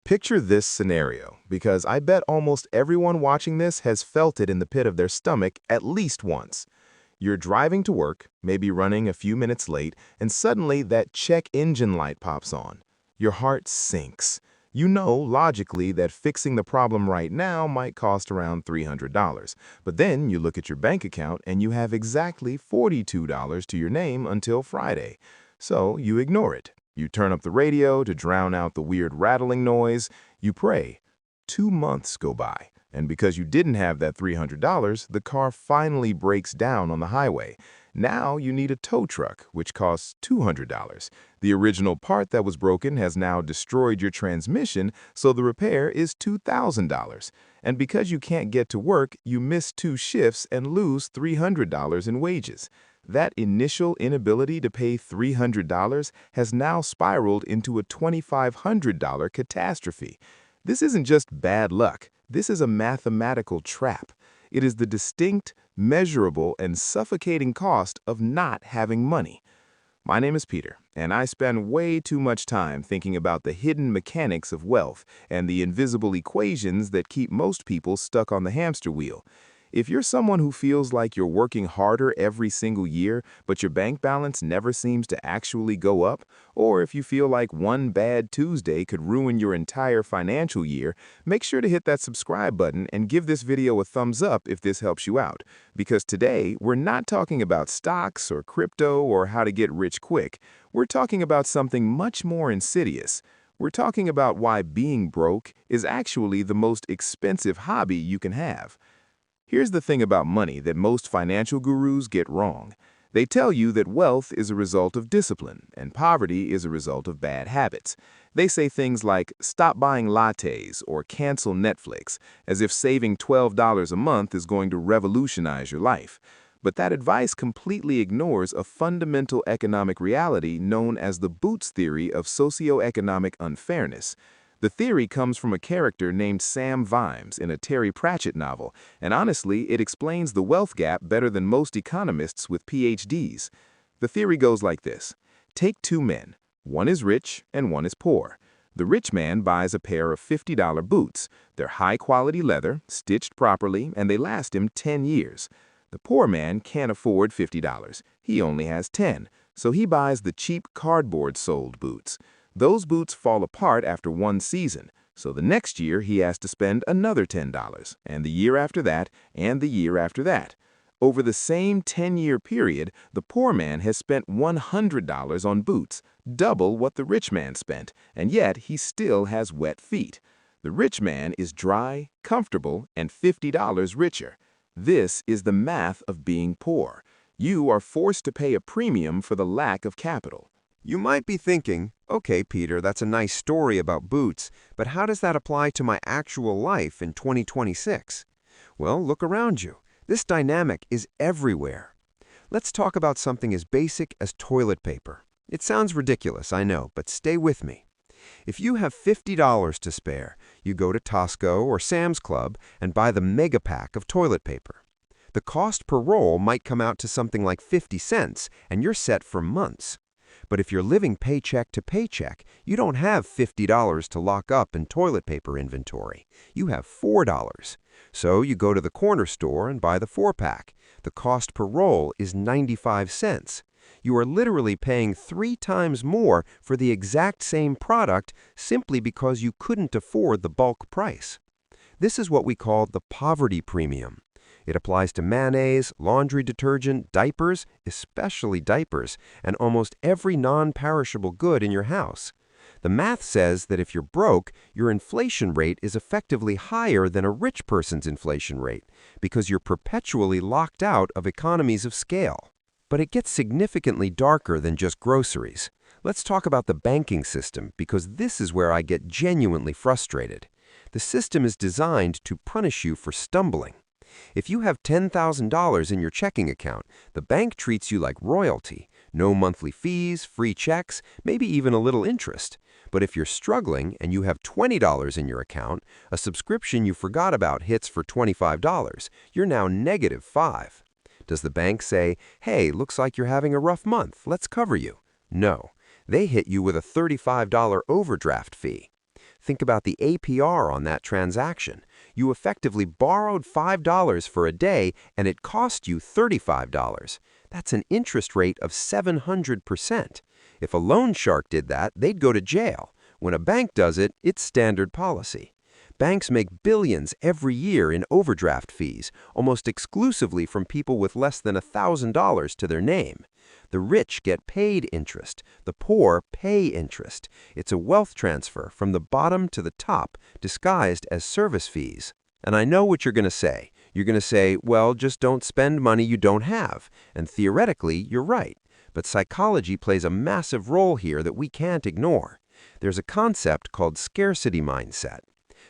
Picture this scenario, because I bet almost everyone watching this has felt it in the pit of their stomach at least once. You're driving to work, maybe running a few minutes late, and suddenly that check engine light pops on. Your heart sinks. You know logically that fixing the problem right now might cost around $300, but then you look at your bank account and you have exactly $42 to your name until Friday. So you ignore it. You turn up the radio to drown out the weird rattling noise. You pray. 2 months go by, and because you didn't have that $300, the car finally breaks down on the highway. Now you need a tow truck, which costs $200. The original part that was broken has now destroyed your transmission, so the repair is $2,000. And because you can't get to work, you miss 2 shifts and lose $300 in wages. That initial inability to pay $300 has now spiraled into a $2,500 catastrophe. This isn't just bad luck. This is a mathematical trap. It is the distinct, measurable, and suffocating cost of not having money. My name is Peter, and I spend way too much time thinking about the hidden mechanics of wealth and the invisible equations that keep most people stuck on the hamster wheel. If you're someone who feels like you're working harder every single year, but your bank balance never seems to actually go up, or if you feel like one bad Tuesday could ruin your entire financial year, make sure to hit that subscribe button and give this video a thumbs up if this helps you out. Because today, we're not talking about stocks or crypto or how to get rich quick. We're talking about something much more insidious. We're talking about why being broke is actually the most expensive hobby you can have. Here's the thing about money that most financial gurus get wrong. They tell you that wealth is a result of discipline and poverty is a result of bad habits. They say things like, stop buying lattes or cancel Netflix, as if saving $12 a month is going to revolutionize your life. But that advice completely ignores a fundamental economic reality known as the Boots theory of socioeconomic unfairness. The theory comes from a character named Sam Vimes in a Terry Pratchett novel, and honestly, it explains the wealth gap better than most economists with PhDs. The theory goes like this. Take 2 men. One is rich and one is poor. The rich man buys a pair of $50 boots. They're high-quality leather, stitched properly, and they last him 10 years. The poor man can't afford $50. He only has 10, so he buys the cheap cardboard-soled boots. Those boots fall apart after 1 season, so the next year he has to spend another $10, and the year after that, and the year after that. Over the same 10-year period, the poor man has spent $100 on boots, double what the rich man spent, and yet he still has wet feet. The rich man is dry, comfortable, and $50 richer. This is the math of being poor. You are forced to pay a premium for the lack of capital. You might be thinking, okay, Peter, that's a nice story about boots, but how does that apply to my actual life in 2026? Well, look around you. This dynamic is everywhere. Let's talk about something as basic as toilet paper. It sounds ridiculous, I know, but stay with me. If you have $50 to spare, you go to Costco or Sam's Club and buy the mega pack of toilet paper. The cost per roll might come out to something like 50 cents, and you're set for months. But if you're living paycheck to paycheck, you don't have $50 to lock up in toilet paper inventory. You have $4. So you go to the corner store and buy the 4-pack. The cost per roll is 95 cents. You are literally paying 3 times more for the exact same product simply because you couldn't afford the bulk price. This is what we call the poverty premium. It applies to mayonnaise, laundry detergent, diapers, especially diapers, and almost every non-perishable good in your house. The math says that if you're broke, your inflation rate is effectively higher than a rich person's inflation rate because you're perpetually locked out of economies of scale. But it gets significantly darker than just groceries. Let's talk about the banking system because this is where I get genuinely frustrated. The system is designed to punish you for stumbling. If you have $10,000 in your checking account, the bank treats you like royalty. No monthly fees, free checks, maybe even a little interest. But if you're struggling and you have $20 in your account, a subscription you forgot about hits for $25, you're now -5. Does the bank say, hey, looks like you're having a rough month, let's cover you? No, they hit you with a $35 overdraft fee. Think about the APR on that transaction. You effectively borrowed $5 for a day and it cost you $35. That's an interest rate of 700%. If a loan shark did that, they'd go to jail. When a bank does it, it's standard policy. Banks make billions every year in overdraft fees, almost exclusively from people with less than $1,000 to their name. The rich get paid interest. The poor pay interest. It's a wealth transfer from the bottom to the top, disguised as service fees. And I know what you're going to say. You're going to say, well, just don't spend money you don't have. And theoretically, you're right. But psychology plays a massive role here that we can't ignore. There's a concept called scarcity mindset.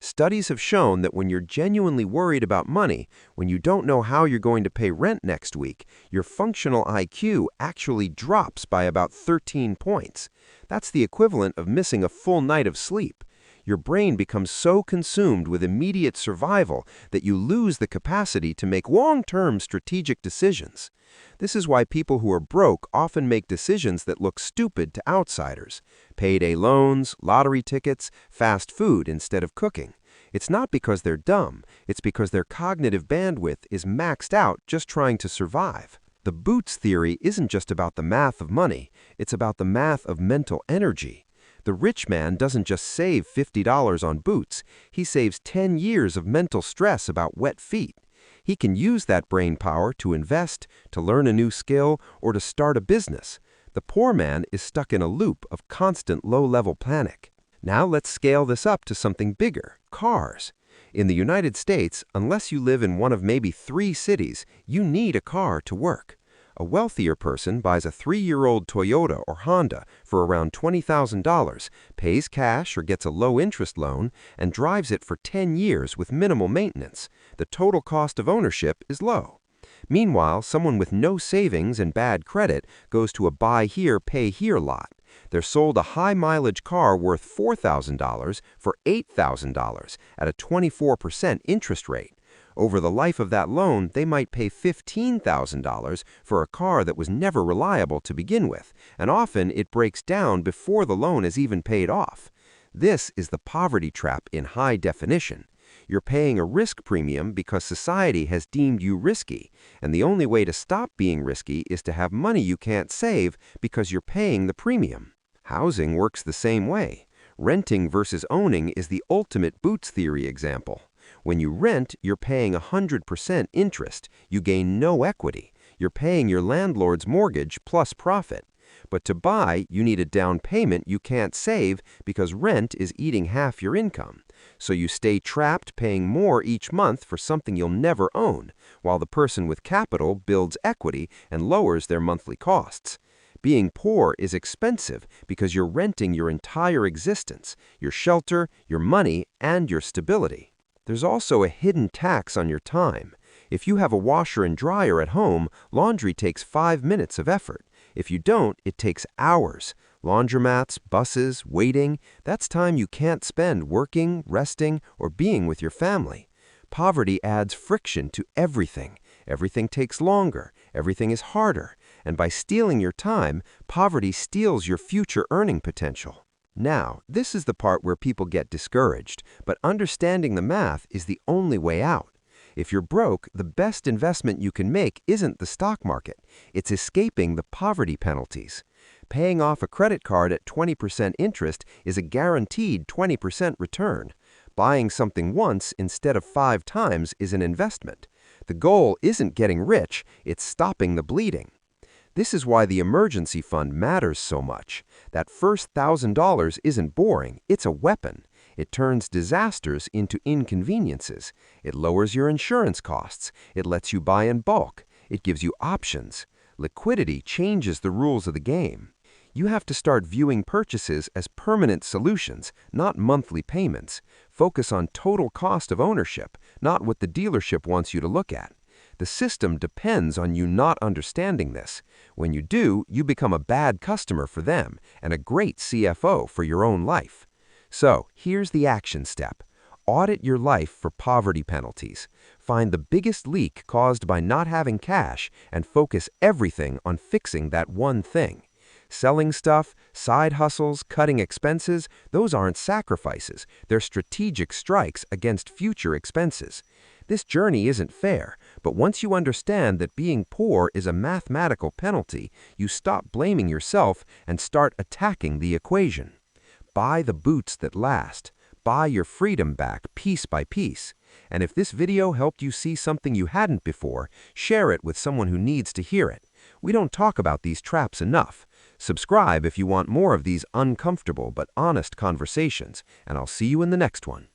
Studies have shown that when you're genuinely worried about money, when you don't know how you're going to pay rent next week, your functional IQ actually drops by about 13 points. That's the equivalent of missing a full night of sleep. Your brain becomes so consumed with immediate survival that you lose the capacity to make long-term strategic decisions. This is why people who are broke often make decisions that look stupid to outsiders. Payday loans, lottery tickets, fast food instead of cooking. It's not because they're dumb, it's because their cognitive bandwidth is maxed out just trying to survive. The boots theory isn't just about the math of money, it's about the math of mental energy. The rich man doesn't just save $50 on boots, he saves 10 years of mental stress about wet feet. He can use that brain power to invest, to learn a new skill, or to start a business. The poor man is stuck in a loop of constant low-level panic. Now let's scale this up to something bigger, cars. In the United States, unless you live in one of maybe 3 cities, you need a car to work. A wealthier person buys a 3-year-old Toyota or Honda for around $20,000, pays cash or gets a low-interest loan, and drives it for 10 years with minimal maintenance. The total cost of ownership is low. Meanwhile, someone with no savings and bad credit goes to a buy here, pay here lot. They're sold a high-mileage car worth $4,000 for $8,000 at a 24% interest rate. Over the life of that loan, they might pay $15,000 for a car that was never reliable to begin with, and often it breaks down before the loan is even paid off. This is the poverty trap in high definition. You're paying a risk premium because society has deemed you risky, and the only way to stop being risky is to have money you can't save because you're paying the premium. Housing works the same way. Renting versus owning is the ultimate boots theory example. When you rent, you're paying 100% interest. You gain no equity. You're paying your landlord's mortgage plus profit. But to buy, you need a down payment you can't save because rent is eating half your income. So you stay trapped paying more each month for something you'll never own, while the person with capital builds equity and lowers their monthly costs. Being poor is expensive because you're renting your entire existence, your shelter, your money, and your stability. There's also a hidden tax on your time. If you have a washer and dryer at home, laundry takes 5 minutes of effort. If you don't, it takes hours. Laundromats, buses, waiting, that's time you can't spend working, resting, or being with your family. Poverty adds friction to everything. Everything takes longer. Everything is harder. And by stealing your time, poverty steals your future earning potential. Now, this is the part where people get discouraged, but understanding the math is the only way out. If you're broke, the best investment you can make isn't the stock market. It's escaping the poverty penalties. Paying off a credit card at 20% interest is a guaranteed 20% return. Buying something once instead of 5 times is an investment. The goal isn't getting rich, it's stopping the bleeding. This is why the emergency fund matters so much. That first $1,000 isn't boring, it's a weapon. It turns disasters into inconveniences. It lowers your insurance costs. It lets you buy in bulk. It gives you options. Liquidity changes the rules of the game. You have to start viewing purchases as permanent solutions, not monthly payments. Focus on total cost of ownership, not what the dealership wants you to look at. The system depends on you not understanding this. When you do, you become a bad customer for them and a great CFO for your own life. So, here's the action step. Audit your life for poverty penalties. Find the biggest leak caused by not having cash and focus everything on fixing that one thing. Selling stuff, side hustles, cutting expenses, those aren't sacrifices. They're strategic strikes against future expenses. This journey isn't fair, but once you understand that being poor is a mathematical penalty, you stop blaming yourself and start attacking the equation. Buy the boots that last. Buy your freedom back piece by piece. And if this video helped you see something you hadn't before, share it with someone who needs to hear it. We don't talk about these traps enough. Subscribe if you want more of these uncomfortable but honest conversations, and I'll see you in the next one.